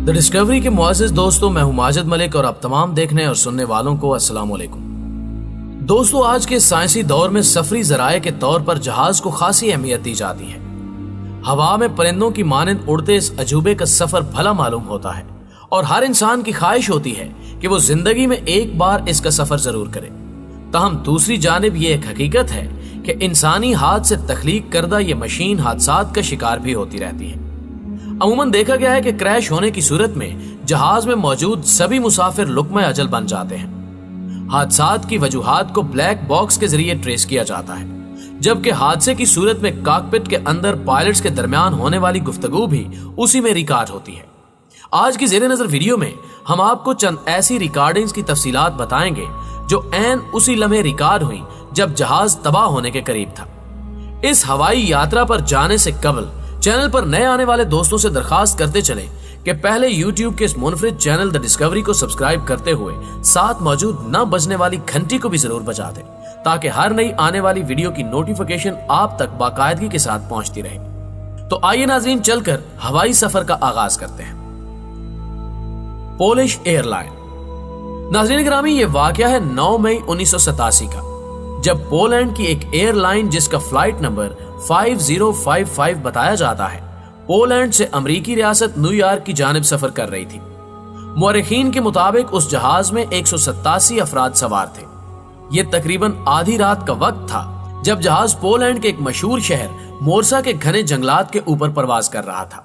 The discovery के मुआज़िज़ दोस्तों, मैं हूं माजिद मलिक और आप तमाम देखने और सुनने वालों को अस्सलाम वालेकुम। दोस्तों, आज के साइंसी दौर में सफरी ज़राए के तौर पर जहाज को खासी अहमियत दी जाती है। हवा में परिंदों की मानंद उड़ते इस अजूबे का सफर भला मालूम होता है और हर इंसान की ख्वाहिश होती है कि वो जिंदगी में एक बार इसका सफर जरूर करे। ताहम दूसरी जानिब ये एक हकीकत है कि इंसानी हाथ से तख्लीक करदा ये मशीन हादसात का शिकार भी होती रहती है। अमूमन देखा गया है कि क्रैश होने की सूरत में जहाज में मौजूद सभी मुसाफिर लुक्मा अजल बन जाते हैं। हादसात की वजूहात को ब्लैक बॉक्स के जरिए ट्रेस किया जाता है, जबकि हादसे की सूरत में कॉकपिट के अंदर पायलट्स के दरमियान होने वाली गुफ्तगू भी उसी में रिकॉर्ड होती है। आज की ज़ेरे नजर वीडियो में हम आपको चंद ऐसी रिकॉर्डिंग्स की तफसीलात बताएंगे जो ऐन उसी लम्हे रिकॉर्ड हुई जब जहाज तबाह होने के करीब था। इस हवाई यात्रा पर जाने से कबल चैनल पर नए आने वाले दोस्तों से दरखास्त करते चले कि पहले YouTube के इस मुनफरिद चैनल द डिस्कवरी को सब्सक्राइब करते हुए साथ मौजूद न बजने वाली घंटी को भी जरूर बजा दें, ताकि हर नई आने वाली वीडियो की नोटिफिकेशन आप तक बाकायदगी के साथ पहुंचती रहे। तो आइए नाज़रीन, चलकर हवाई सफर का आगाज करते हैं। Polish airline. नाज़रीन गिरामी, ये वाकया है 9 मई 1987 का, जब पोलैंड की एक एयरलाइन जिसका फ्लाइट नंबर 5055 बताया जाता है, पोलैंड से अमेरिकी रियासत न्यूयॉर्क की जानिब सफर कर रही थी। मुअर्रिखीन के मुताबिक उस जहाज में 187 अफराद सवार थे। यह तकरीबन आधी रात का वक्त था जब जहाज पोलैंड के एक मशहूर शहर मोर्सा के घने जंगलात के ऊपर परवाज कर रहा था।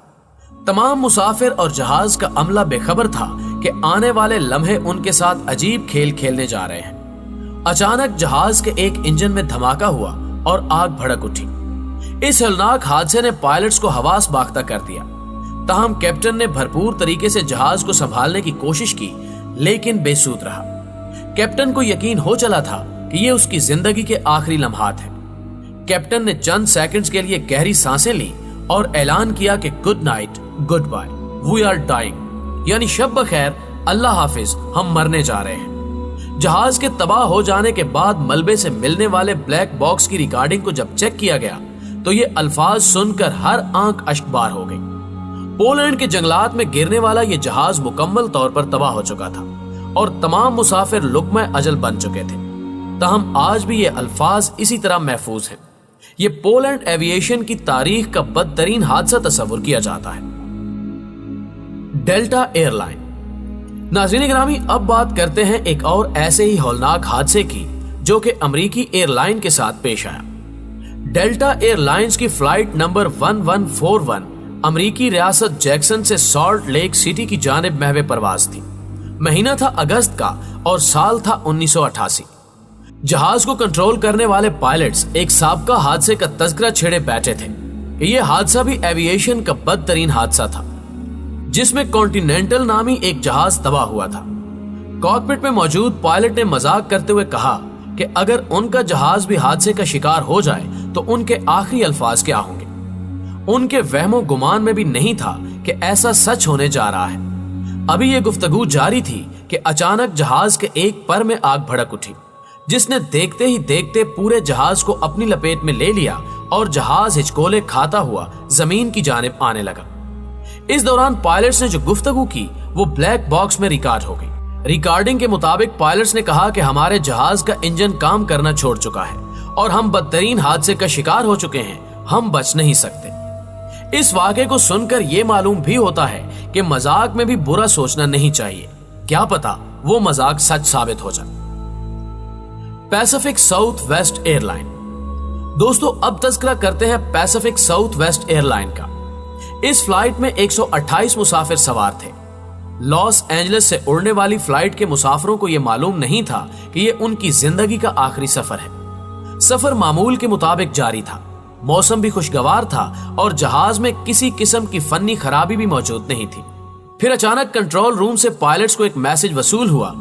तमाम मुसाफिर और जहाज का अमला बेखबर था कि आने वाले लम्हे उनके साथ अजीब खेल खेलने जा रहे हैं। अचानक जहाज के एक इंजन में धमाका हुआ और आग भड़क उठी। इस हौलनाक हादसे ने पायलट्स को हवास बाख्ता कर दिया। ताहम कैप्टन ने भरपूर तरीके से जहाज को संभालने की कोशिश की, लेकिन बेसूद रहा। कैप्टन को यकीन हो चला था कि ये उसकी जिंदगी के आखिरी लम्हात हैं। कैप्टन ने चंद सेकंड्स के लिए गहरी सांसें ली और ऐलान किया कि good night, good bye, we are dying, यानी शब बखैर, अल्लाह हाफिज, हम मरने जा रहे हैं। जहाज के तबाह हो जाने के बाद मलबे से मिलने वाले ब्लैक बॉक्स की रिकॉर्डिंग को जब चेक किया गया तो ये अल्फाज सुनकर हर आंख अश्कबार हो गई। पोलैंड के जंगलात में गिरने वाला ये जहाज मुकम्मल तौर पर तबाह हो चुका था और तमाम मुसाफिर लुक्मा अजल बन चुके थे। ताहम आज भी ये अल्फाज इसी तरह महफूज हैं। ये पोलैंड एविएशन की तारीख का बदतरीन हादसा तस्वुर किया जाता है। Delta airline. नाज़रीन गिरामी, अब बात करते हैं एक और ऐसे ही हौलनाक हादसे की जो कि अमेरिकी एयरलाइन के साथ पेश आया। डेल्टा एयरलाइंस की फ्लाइट नंबर 1141 अमेरिकी रियासत जैक्सन से सॉल्ट लेक सिटी की जानिब महवे परवाज थी। महीना था अगस्त का और साल था 1988। जहाज को कंट्रोल करने वाले पायलट्स एक साबका हादसे का तज़किरा छेड़े बैठे थे कि यह हादसा भी एविएशन का बदतरीन हादसा था, जिसमें कॉन्टिनेंटल नामी एक जहाज तबाह हुआ था। कॉकपिट में मौजूद पायलट ने मजाक करते हुए कहा कि अगर उनका जहाज भी हादसे का शिकार हो जाए तो उनके आखिरी अल्फाज क्या होंगे। उनके वहमो गुमान में भी नहीं था कि ऐसा सच होने जा रहा है। अभी ये गुफ्तगू जारी थी कि अचानक जहाज के एक पर में आग भड़क उठी, जिसने देखते ही देखते पूरे जहाज को अपनी लपेट में ले लिया और जहाज हिचकोले खाता हुआ जमीन की जानिब आने लगा। इस दौरान पायलट्स ने जो गुफ्तगू की वो ब्लैक बॉक्स में रिकॉर्ड हो गई। रिकॉर्डिंग के मुताबिक पायलट्स ने कहा कि हमारे जहाज का इंजन काम करना छोड़ चुका है और हम बदतरीन हादसे का शिकार हो चुके हैं, हम बच नहीं सकते। इस वाक़े को सुनकर यह मालूम भी होता है कि मजाक में भी बुरा सोचना नहीं चाहिए, क्या पता वो मजाक सच साबित हो जाए। Pacific south west airline. दोस्तों, अब तज़किरा करते हैं पैसिफिक साउथ वेस्ट एयरलाइन का। इस फ्लाइट में 128 मुसाफिर सवार थे। लॉस एंजलिस से उड़ने वाली फ्लाइट के मुसाफिरों को यह मालूम नहीं था कि यह उनकी जिंदगी का आखिरी सफर है। सफर मामूल के मुताबिक जारी था, मौसम भी खुशगवार था और जहाज में किसी किस्म की फन्नी खराबी भी मौजूद नहीं थी। फिर अचानक कंट्रोल रूम से पायलट्स को एक मैसेज वसूल हुआ।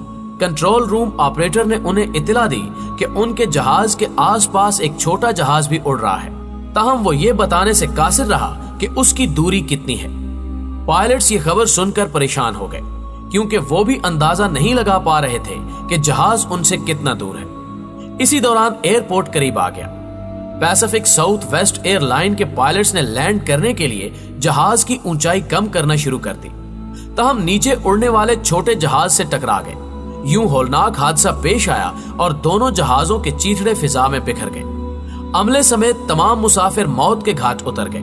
कंट्रोल रूम ऑपरेटर ने उन्हें इत्तला दी कि उनके जहाज के आसपास एक छोटा जहाज भी उड़ रहा है, ताहम वो ये बताने से कासिर रहा कि उसकी दूरी कितनी है। पायलट्स ये खबर सुनकर परेशान हो गए, क्योंकि वो भी अंदाजा नहीं लगा पा रहे थे कि जहाज उनसे कितना दूर है। इसी दौरान एयरपोर्ट करीब आ गया। पैसिफिक साउथ वेस्ट एयरलाइन के पायलट्स ने लैंड करने के लिए जहाज की ऊंचाई कम करना शुरू कर दी। तहम नीचे उड़ने वाले छोटे जहाज से टकरा गए। यूं होलनाक हादसा पेश आया और दोनों जहाजों के चीथड़े फिजा में बिखर गए। अमले समेत तमाम मुसाफिर मौत के घाट उतर गए।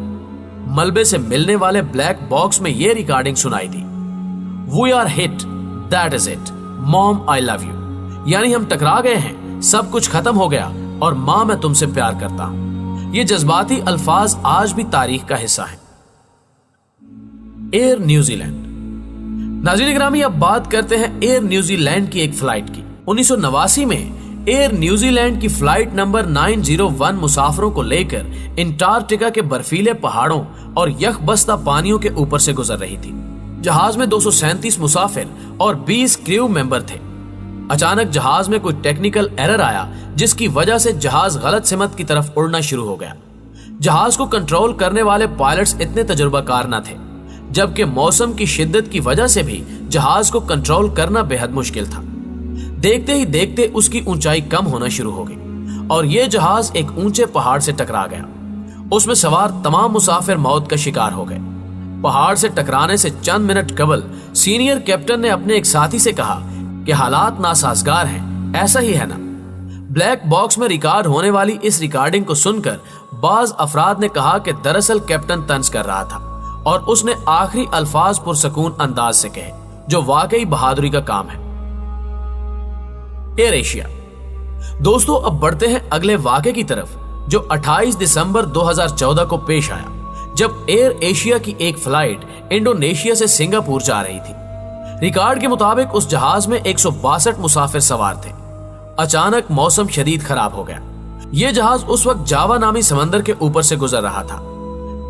मलबे से मिलने वाले ब्लैक बॉक्स में यह रिकॉर्डिंग सुनाई दी। We are hit, that is it, mom I love you. यानी हम टकरा गए हैं, सब कुछ खत्म हो गया और मां मैं तुमसे प्यार करता हूं। ये जज्बाती अल्फाज आज भी तारीख का हिस्सा हैं। Air New Zealand. नाज़रीन गिरामी, अब बात करते हैं एयर न्यूजीलैंड की एक फ्लाइट की। 1989 में एयर न्यूजीलैंड की फ्लाइट नंबर 901 मुसाफिरों को लेकर अंटार्कटिका के बर्फीले पहाड़ों और यखबस्ता पानियों के ऊपर से गुजर रही थी। जहाज में 237 मुसाफिर और 20 क्रू मेंबर थे। अचानक जहाज में कोई टेक्निकल एरर आया, जिसकी वजह से जहाज गलत सिमत की तरफ उड़ना शुरू हो गया। जहाज को कंट्रोल करने वाले पायलट्स इतने तजुर्बाकार न थे, जबकि मौसम की शिद्दत की वजह से भी जहाज को कंट्रोल करना बेहद मुश्किल था। देखते ही देखते उसकी ऊंचाई कम होना शुरू हो गई और यह जहाज एक ऊंचे पहाड़ से टकरा गया। उसमें सवार तमाम मुसाफिर मौत का शिकार हो गए। पहाड़ से टकराने से चंद मिनट कबल सीनियर कैप्टन ने अपने एक साथी से कहा कि हालात नासाजगार हैं, ऐसा ही है ना। ब्लैक बॉक्स में रिकॉर्ड होने वाली इस रिकॉर्डिंग को सुनकर बाज अफराद ने कहा कि दरअसल कैप्टन तंज कर रहा था और उसने आखिरी अल्फाज पुरसकून अंदाज से कहे, जो वाकई बहादुरी का काम है। Air Asia. दोस्तों, अब बढ़ते हैं अगले वाक़े की तरफ, जो 28 दिसंबर 2014 को पेश आया, जब एयर एशिया की एक फ्लाइट इंडोनेशिया से सिंगापुर जा रही थी। रिकॉर्ड के मुताबिक उस जहाज में 162 मुसाफिर सवार थे। अचानक मौसम शदीद खराब हो गया। यह जहाज उस वक्त जावा नामी समंदर के ऊपर से गुजर रहा था।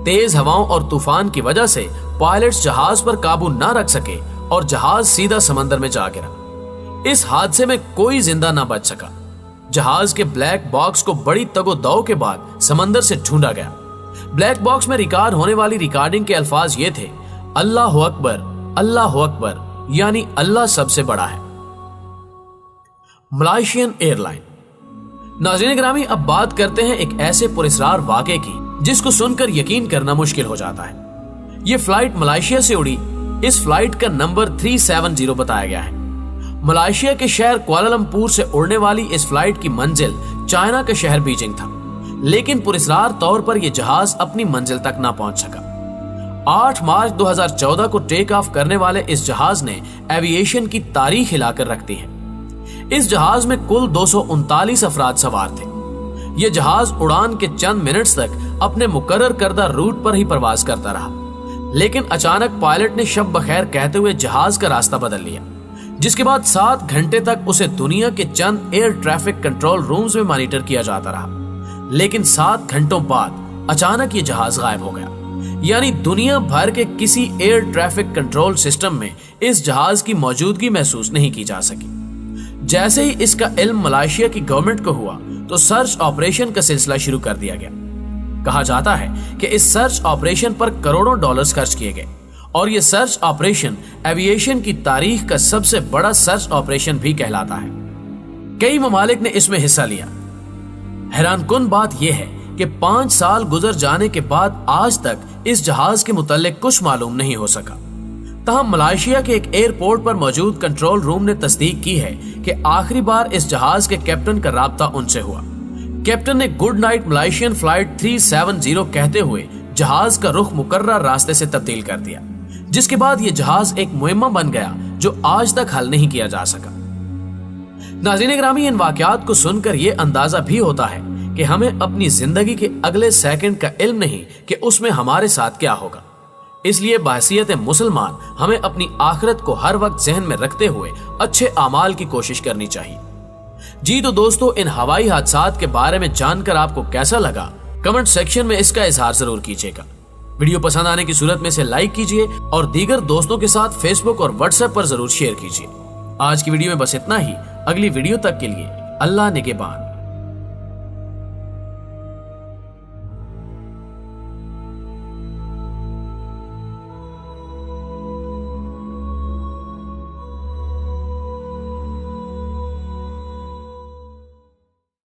तेज हवाओं और तूफान की वजह से पायलट्स जहाज पर काबू न रख सके और जहाज सीधा समंदर में जा गिरा। इस हादसे में कोई जिंदा न बच सका। जहाज के ब्लैक बॉक्स को बड़ी तगोदौ के बाद समंदर से ढूंढा गया। ब्लैक बॉक्स में रिकॉर्ड होने वाली रिकॉर्डिंग के अल्फाज ये थे, अल्लाह अकबर, अल्लाह अकबर, यानी अल्लाह सबसे बड़ा है। Malaysian airline. नाज़रीन गिरामी, अब बात करते हैं एक ऐसे पुरस्कार वाक़े की जिसको सुनकर यकीन करना मुश्किल हो जाता है। यह फ्लाइट मलेशिया से उड़ी। इस फ्लाइट का नंबर 370 बताया गया है। मलेशिया के शहर कुआलालंपुर से उड़ने वाली इस फ्लाइट की मंजिल चाइना के शहर बीजिंग था, लेकिन पुरस्कार तौर पर यह जहाज अपनी मंजिल तक ना पहुंच सका। 8 मार्च 2014 को टेक ऑफ करने वाले इस जहाज ने एविएशन की तारीख हिलाकर रख दी है। इस जहाज में कुल 239 अफराद सवार थे। यह जहाज उड़ान के चंद मिनट्स तक अपने मुकर्रर करदा रूट पर ही परवाज करता रहा, लेकिन अचानक पायलट ने शब बखैर कहते हुए जहाज का रास्ता बदल लिया, जिसके बाद 7 घंटे तक उसे दुनिया के चंद एयर ट्रैफिक कंट्रोल रूम्स में मॉनिटर किया जाता रहा। लेकिन 7 घंटों बाद अचानक ये जहाज गायब हो गया। यानी दुनिया भर के किसी एयर ट्रैफिक कंट्रोल सिस्टम में इस जहाज की मौजूदगी महसूस नहीं की जा सकी। जैसे ही इसका इल्म मलेशिया की गवर्नमेंट को हुआ तो सर्च ऑपरेशन का सिलसिला शुरू कर दिया गया। कहा जाता है कि इस सर्च ऑपरेशन पर करोड़ों डॉलर्स खर्च किए गए और यह सर्च ऑपरेशन एविएशन की तारीख का सबसे बड़ा सर्च ऑपरेशन भी कहलाता है। कई ममालिक ने इसमें हिस्सा लिया। हैरानकुन बात यह है कि 5 साल गुजर जाने के बाद आज तक इस जहाज के मुतालिक कुछ मालूम नहीं हो सका। तहम मलेशिया के एक एयरपोर्ट पर मौजूद कंट्रोल रूम ने तस्दीक की है कि आखिरी बार इस जहाज के कैप्टन का राब्ता उनसे हुआ। कैप्टन ने गुड नाइट मलेशियन फ्लाइट 370 कहते हुए जहाज का रुख मुकर्रर रास्ते से तब्दील कर दिया, जिसके बाद यह जहाज एक मुहिम्मा बन गया जो आज तक हल नहीं किया जा सका। नाज़रीन गिरामी, इन वाकयात को सुनकर यह अंदाजा भी होता है कि हमें अपनी जिंदगी के अगले सेकंड का इल्म नहीं कि उसमें हमारे साथ क्या होगा। इसलिए बहैसियत मुसलमान हमें अपनी आखिरत को हर वक्त जहन में रखते हुए अच्छे आमाल की कोशिश करनी चाहिए। जी तो दोस्तों, इन हवाई हादसात के बारे में जानकर आपको कैसा लगा, कमेंट सेक्शन में इसका इजहार जरूर कीजिएगा। वीडियो पसंद आने की सूरत में इसे लाइक कीजिए और दीगर दोस्तों के साथ फेसबुक और व्हाट्सएप पर जरूर शेयर कीजिए। आज की वीडियो में बस इतना ही। अगली वीडियो तक के लिए अल्लाह निगहबान।